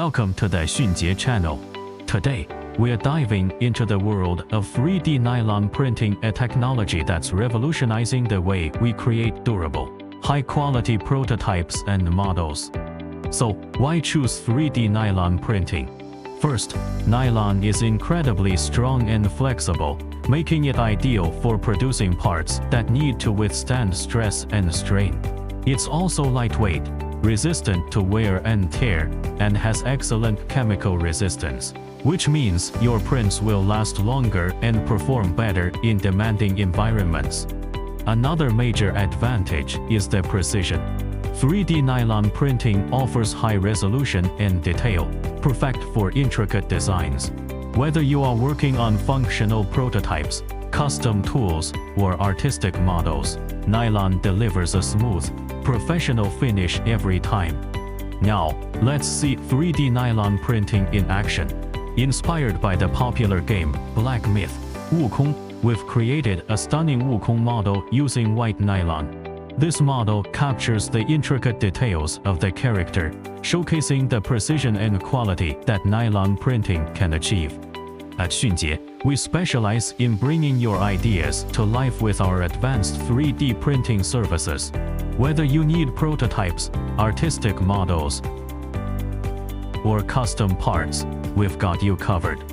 Welcome to the Xunjie channel. Today, we're diving into the world of 3D nylon printing, a technology that's revolutionizing the way we create durable, high-quality prototypes and models. So, why choose 3D nylon printing? First, nylon is incredibly strong and flexible, making it ideal for producing parts that need to withstand stress and strain. It's also lightweight, resistant to wear and tear, and has excellent chemical resistance, which means your prints will last longer and perform better in demanding environments. Another major advantage is the precision. 3D nylon printing offers high resolution and detail, perfect for intricate designs. Whether you are working on functional prototypes, custom tools, or artistic models, nylon delivers a smooth, professional finish every time. Now, let's see 3D nylon printing in action. Inspired by the popular game Black Myth, Wukong, we've created a stunning Wukong model using white nylon. This model captures the intricate details of the character, showcasing the precision and quality that nylon printing can achieve. At Xunjie, we specialize in bringing your ideas to life with our advanced 3D printing services. Whether you need prototypes, artistic models, or custom parts, we've got you covered.